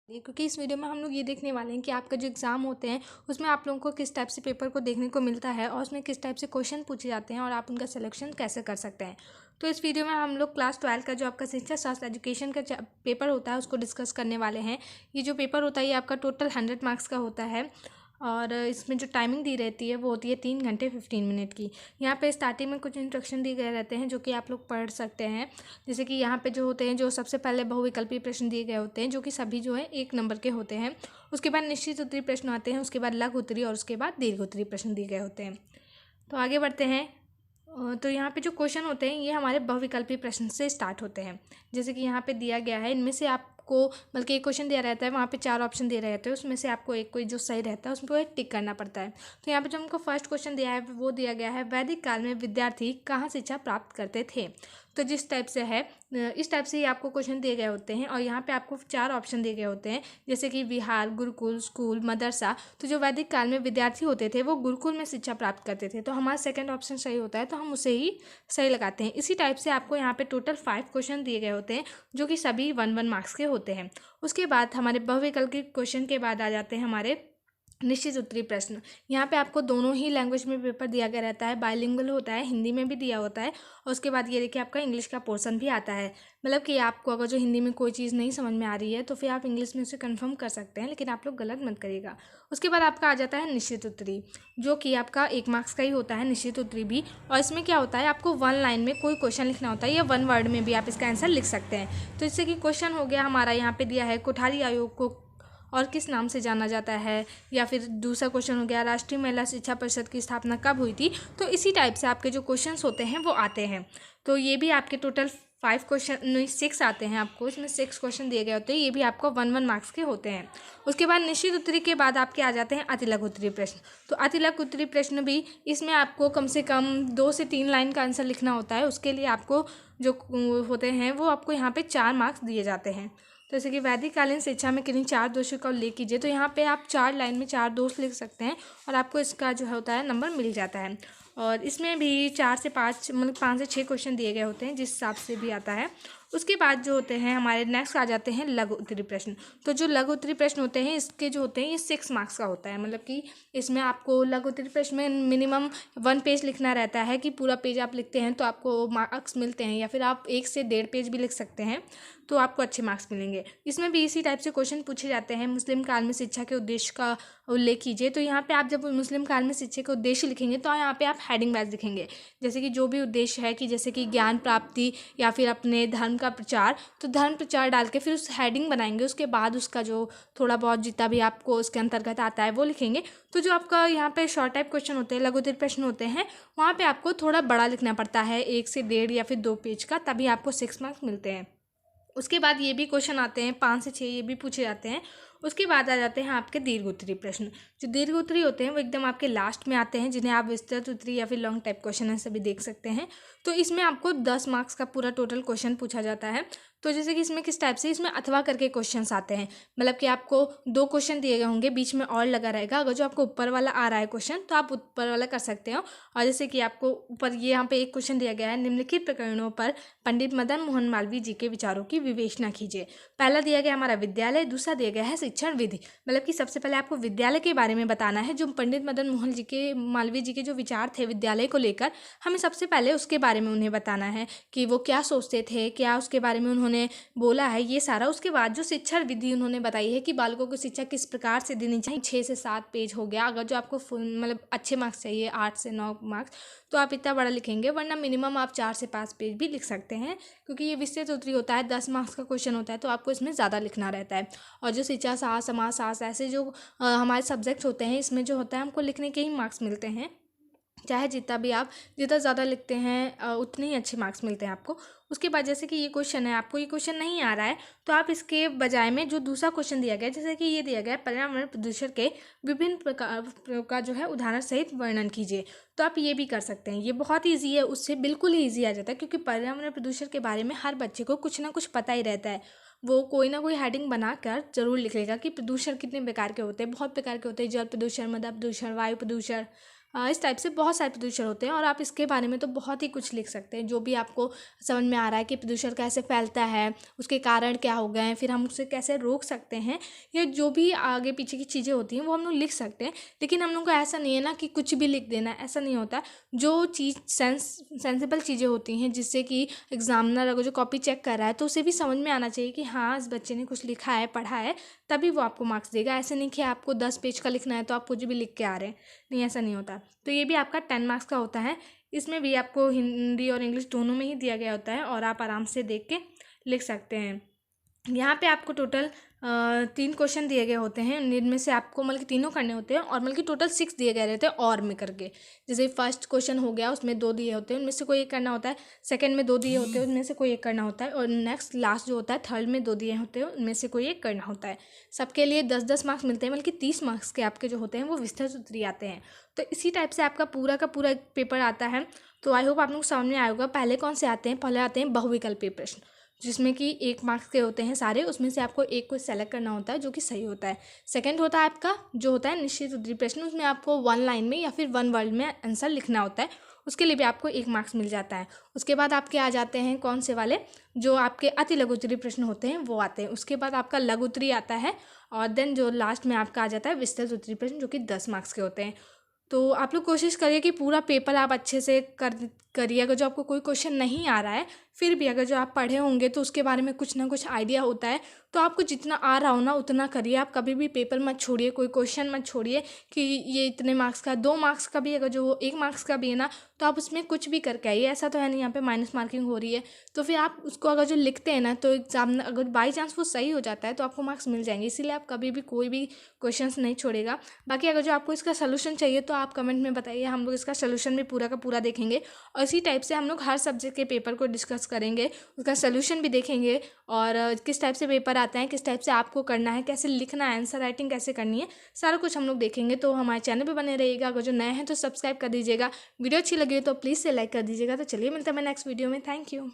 क्योंकि इस वीडियो में हम लोग ये देखने वाले हैं कि आपका जो एग्ज़ाम होते हैं उसमें आप लोगों को किस टाइप से पेपर को देखने को मिलता है और उसमें किस टाइप से क्वेश्चन पूछे जाते हैं और आप उनका सिलेक्शन कैसे कर सकते हैं। तो इस वीडियो में हम लोग क्लास 12 का जो आपका शिक्षा शास्त्र एजुकेशन का पेपर होता है उसको डिस्कस करने वाले हैं। ये जो पेपर होता है ये आपका टोटल 100 मार्क्स का होता है और इसमें जो टाइमिंग दी रहती है वो होती है 3 घंटे 15 मिनट की। यहाँ पे स्टार्टिंग में कुछ इंस्ट्रक्शन दिए गए रहते हैं जो कि आप लोग पढ़ सकते हैं। जैसे कि यहाँ पे जो होते हैं, जो सबसे पहले बहुविकल्पीय प्रश्न दिए गए होते हैं जो कि सभी जो है 1 नंबर के होते हैं। उसके बाद निश्चित उत्तरीय प्रश्न आते हैं, उसके बाद लघु उत्तरीय और उसके बाद दीर्घ उत्तरीय प्रश्न दिए गए होते हैं। तो आगे बढ़ते हैं। तो यहाँ पे जो क्वेश्चन होते हैं ये हमारे बहुविकल्पीय प्रश्न से स्टार्ट होते हैं। जैसे कि यहाँ पे दिया गया है, इनमें से आपको बल्कि एक क्वेश्चन दिया रहता है, वहाँ पे 4 ऑप्शन दिए रहते हैं, उसमें से आपको एक कोई जो सही रहता है उसमें एक टिक करना पड़ता है। तो यहाँ पे जो हमको फर्स्ट क्वेश्चन दिया है वो दिया गया है, वैदिक काल में विद्यार्थी कहाँ शिक्षा प्राप्त करते थे। तो जिस टाइप से है इस टाइप से ही आपको क्वेश्चन दिए गए होते हैं और यहाँ पे आपको 4 ऑप्शन दिए गए होते हैं, जैसे कि विहार, गुरुकुल, स्कूल, मदरसा। तो जो वैदिक काल में विद्यार्थी होते थे वो गुरुकुल में शिक्षा प्राप्त करते थे, तो हमारा सेकंड ऑप्शन सही होता है, तो हम उसे ही सही लगाते हैं। इसी टाइप से आपको यहाँ पे टोटल 5 क्वेश्चन दिए गए होते हैं जो कि सभी 1-1 मार्क्स के होते हैं। उसके बाद हमारे बहुविकल्पीय क्वेश्चन के बाद आ जाते हैं हमारे निश्चित उत्तरीय प्रश्न। यहाँ पे आपको दोनों ही लैंग्वेज में पेपर दिया गया रहता है, बाइलिंगुअल होता है, हिंदी में भी दिया होता है और उसके बाद ये देखिए आपका इंग्लिश का पोर्शन भी आता है। मतलब कि आपको अगर जो हिंदी में कोई चीज़ नहीं समझ में आ रही है तो फिर आप इंग्लिश में उसे कंफर्म कर सकते हैं, लेकिन आप लोग गलत मत करिएगा। उसके बाद आपका आ जाता है निश्चित उत्तरीय, जो कि आपका 1 मार्क्स का ही होता है निश्चित उत्तरीय भी। और इसमें क्या होता है, आपको 1 लाइन में कोई क्वेश्चन लिखना होता है या 1 वर्ड में भी आप इसका आंसर लिख सकते हैं। तो इससे कि क्वेश्चन हो गया हमारा, यहाँ पे दिया है कोठारी आयोग को और किस नाम से जाना जाता है, या फिर दूसरा क्वेश्चन हो गया राष्ट्रीय महिला शिक्षा परिषद की स्थापना कब हुई थी। तो इसी टाइप से आपके जो क्वेश्चंस होते हैं वो आते हैं। तो ये भी आपके टोटल 5 क्वेश्चन नहीं 6 आते हैं आपको, इसमें 6 क्वेश्चन दिए गए होते हैं, ये भी आपको 1-1 मार्क्स के होते हैं। उसके बाद निश्चित उत्तरीय के बाद आपके आ जाते हैं अति लघु उत्तरीय प्रश्न। तो अति लघु उत्तरीय प्रश्न भी, इसमें आपको कम से कम 2 से 3 लाइन का आंसर लिखना होता है। उसके लिए आपको जो होते हैं वो आपको यहाँ पे 4 मार्क्स दिए जाते हैं। तो जैसे कि वैदिक कालीन शिक्षा में किन्हीं 4 दोषों का उल्लेख कीजिए, तो यहाँ पे आप 4 लाइन में 4 दोष लिख सकते हैं और आपको इसका जो होता है नंबर मिल जाता है। और इसमें भी 4 से 5 मतलब 5 से 6 क्वेश्चन दिए गए होते हैं, जिस हिसाब से भी आता है। उसके बाद जो होते हैं हमारे नेक्स्ट आ जाते हैं लघु उत्तरीय प्रश्न। तो जो लघु उत्तरीय प्रश्न होते हैं इसके जो होते हैं ये 6 मार्क्स का होता है। मतलब कि इसमें आपको लघु उत्तरीय प्रश्न में मिनिमम 1 पेज लिखना रहता है, कि पूरा पेज आप लिखते हैं तो आपको मार्क्स मिलते हैं, या फिर आप 1 से 1.5 पेज भी लिख सकते हैं तो आपको अच्छे मार्क्स मिलेंगे। इसमें भी इसी टाइप से क्वेश्चन पूछे जाते हैं, मुस्लिम काल में शिक्षा के उद्देश्य का उल्लेख कीजिए। तो यहाँ पे आप जब मुस्लिम काल में शिक्षा के उद्देश्य लिखेंगे तो यहाँ पे आप हेडिंग वाइज लिखेंगे, जैसे कि जो भी उद्देश्य है, कि जैसे कि ज्ञान प्राप्ति या फिर अपने धर्म का प्रचार, तो धर्म प्रचार डाल के फिर उस हेडिंग बनाएंगे। उसके बाद उसका जो थोड़ा बहुत जितना भी आपको उसके अंतर्गत आता है वो लिखेंगे। तो जो आपका यहाँ पे शॉर्ट टाइप क्वेश्चन होते हैं, लघु उत्तरीय प्रश्न होते हैं, वहाँ पे आपको थोड़ा बड़ा लिखना पड़ता है, 1 से 1.5 या फिर 2 पेज का, तभी आपको 6 मार्क्स मिलते हैं। उसके बाद ये भी क्वेश्चन आते हैं 5 से 6, ये भी पूछे जाते हैं। उसके बाद आ जाते हैं आपके दीर्घ उत्तरीय प्रश्न। जो दीर्घ उत्तरीय होते हैं वो एकदम आपके लास्ट में आते हैं, जिन्हें आप विस्तृत उत्तरीय या फिर लॉन्ग टाइप क्वेश्चन है सभी देख सकते हैं। तो इसमें आपको 10 मार्क्स का पूरा टोटल क्वेश्चन पूछा जाता है। तो जैसे कि इसमें किस टाइप से, इसमें अथवा करके क्वेश्चंस आते हैं, मतलब कि आपको 2 क्वेश्चन दिए गए होंगे, बीच में और लगा रहेगा। अगर जो आपको ऊपर वाला आ रहा है क्वेश्चन तो आप ऊपर वाला कर सकते हो। और जैसे कि आपको ऊपर ये यहाँ पे एक क्वेश्चन दिया गया है, निम्नलिखित प्रकरणों पर पंडित मदन मोहन मालवीय जी के विचारों की विवेचना कीजिए। पहला दिया गया हमारा विद्यालय, दूसरा दिया गया है शिक्षण विधि। मतलब कि सबसे पहले आपको विद्यालय के बारे में बताना है, जो पंडित मदन मोहन जी के मालवीय जी के जो विचार थे विद्यालय को लेकर, हमें सबसे पहले उसके बारे में उन्हें बताना है कि वो क्या सोचते थे, क्या उसके बारे में उन्होंने बोला है, ये सारा। उसके बाद जो शिक्षण विधि उन्होंने बताई है कि बालकों को शिक्षा किस प्रकार से देनी चाहिए। 6 से 7 पेज हो गया। अगर जो आपको फुल मतलब अच्छे मार्क्स चाहिए, 8 से 9 मार्क्स, तो आप इतना बड़ा लिखेंगे, वरना मिनिमम आप 4 से 5 पेज भी लिख सकते हैं, क्योंकि ये विस्तृत उत्तरीय होता है, 10 मार्क्स का क्वेश्चन होता है, तो आपको इसमें ज़्यादा लिखना रहता है। और जो शिक्षा शास्त्र, समाज शास्त्र, ऐसे जो हमारे सब्जेक्ट्स होते हैं, इसमें जो होता है हमको लिखने के ही मार्क्स मिलते हैं। चाहे जितना ज़्यादा लिखते हैं उतने ही अच्छे मार्क्स मिलते हैं आपको। उसके बाद जैसे कि ये क्वेश्चन है, आपको ये क्वेश्चन नहीं आ रहा है, तो आप इसके बजाय में जो दूसरा क्वेश्चन दिया गया है, जैसे कि ये दिया गया है पर्यावरण प्रदूषण के विभिन्न प्रकार का जो है उदाहरण सहित वर्णन कीजिए। तो आप ये भी कर सकते हैं, ये बहुत ईजी है, उससे बिल्कुल ही ईजी आ जाता है, क्योंकि पर्यावरण प्रदूषण के बारे में हर बच्चे को कुछ ना कुछ पता ही रहता है। वो कोई ना कोई हेडिंग बनाकर जरूर लिखेगा कि प्रदूषण कितने प्रकार के होते हैं। बहुत प्रकार के होते हैं, जल प्रदूषण, मृदा प्रदूषण, वायु प्रदूषण, इस टाइप से बहुत सारे प्रदूषण होते हैं और आप इसके बारे में तो बहुत ही कुछ लिख सकते हैं, जो भी आपको समझ में आ रहा है कि प्रदूषण कैसे फैलता है, उसके कारण क्या हो गए हैं, फिर हम उसे कैसे रोक सकते हैं, या जो भी आगे पीछे की चीज़ें होती हैं वो हम लोग लिख सकते हैं। लेकिन हम लोग को ऐसा नहीं है ना कि कुछ भी लिख देना, ऐसा नहीं होता। जो चीज़ सेंसिबल चीज़ें होती हैं जिससे कि एग्जामिनर अगर जो कॉपी चेक कर रहा है तो उसे भी समझ में आना चाहिए कि हाँ इस बच्चे ने कुछ लिखा है, पढ़ा है, तभी वो आपको मार्क्स देगा। ऐसे नहीं कि आपको 10 पेज का लिखना है तो आप कुछ भी लिख के आ रहे हैं, नहीं, ऐसा नहीं होता। तो ये भी आपका 10 मार्क्स का होता है। इसमें भी आपको हिंदी और इंग्लिश दोनों में ही दिया गया होता है और आप आराम से देख के लिख सकते हैं। यहाँ पे आपको टोटल 3 क्वेश्चन दिए गए होते हैं, इनमें से आपको मतलब कि तीनों करने होते हैं और मतलब कि टोटल 6 दिए गए रहते हैं और में करके। जैसे फर्स्ट क्वेश्चन हो गया, उसमें 2 दिए होते हैं, उनमें से कोई एक करना होता है। सेकंड में 2 दिए होते हैं, उनमें से कोई एक करना होता है। और नेक्स्ट लास्ट जो होता है थर्ड में 2 दिए होते हैं, उनमें से कोई एक करना होता है। सबके लिए 10-10 मार्क्स मिलते हैं, बल्कि 30 मार्क्स के आपके जो होते हैं वो विस्तृत उत्तरीय आते हैं। तो इसी टाइप से आपका पूरा का पूरा पेपर आता है। तो आई होप आप लोग को समझ में आया होगा। पहले कौन से आते हैं? पहले आते हैं बहुविकल्पीय प्रश्न, जिसमें कि 1 मार्क्स के होते हैं सारे, उसमें से आपको एक को सेलेक्ट करना होता है जो कि सही होता है। सेकंड होता है आपका जो होता है निश्चित उत्तरीय प्रश्न, उसमें आपको 1 लाइन में या फिर 1 वर्ड में आंसर लिखना होता है, उसके लिए भी आपको 1 मार्क्स मिल जाता है। उसके बाद आपके आ जाते हैं कौन से वाले, जो आपके अति लघु उत्तरीय प्रश्न होते हैं वो आते हैं। उसके बाद आपका लघु उत्तरीय आता है और देन जो लास्ट में आपका आ जाता है विस्तृत उत्तरीय प्रश्न, जो कि 10 मार्क्स के होते हैं। तो आप लोग कोशिश करिए कि पूरा पेपर आप अच्छे से करिए। अगर जो आपको कोई क्वेश्चन नहीं आ रहा है, फिर भी अगर जो आप पढ़े होंगे तो उसके बारे में कुछ ना कुछ आइडिया होता है, तो आपको जितना आ रहा हो ना उतना करिए। आप कभी भी पेपर मत छोड़िए, कोई क्वेश्चन मत छोड़िए कि ये इतने मार्क्स का, 2 मार्क्स का भी अगर जो 1 मार्क्स का भी है ना, तो आप उसमें कुछ भी करके आइए। ऐसा तो है नहीं यहाँ पे माइनस मार्किंग हो रही है, तो फिर आप उसको अगर जो लिखते हैं ना, तो एग्जाम अगर बाई चांस वो सही हो जाता है तो आपको मार्क्स मिल जाएंगे। इसीलिए आप कभी भी कोई भी क्वेश्चन नहीं छोड़ेगा। बाकी अगर जो आपको इसका सोल्यूशन चाहिए तो आप कमेंट में बताइए, हम लोग इसका सोल्यूशन भी पूरा का पूरा देखेंगे। और इसी टाइप से हम लोग हर सब्जेक्ट के पेपर को डिस्कस करेंगे, उसका सोल्यूशन भी देखेंगे और किस टाइप से पेपर आता है, किस टाइप से आपको करना है, कैसे लिखना है, आंसर राइटिंग कैसे करनी है, सारा कुछ हम लोग देखेंगे। तो हमारे चैनल पे बने रहिएगा। अगर जो नए हैं तो सब्सक्राइब कर दीजिएगा। वीडियो अच्छी लगी हो तो प्लीज़ से लाइक कर दीजिएगा। तो चलिए मिलते हैं मैं नेक्स्ट वीडियो में। Thank you.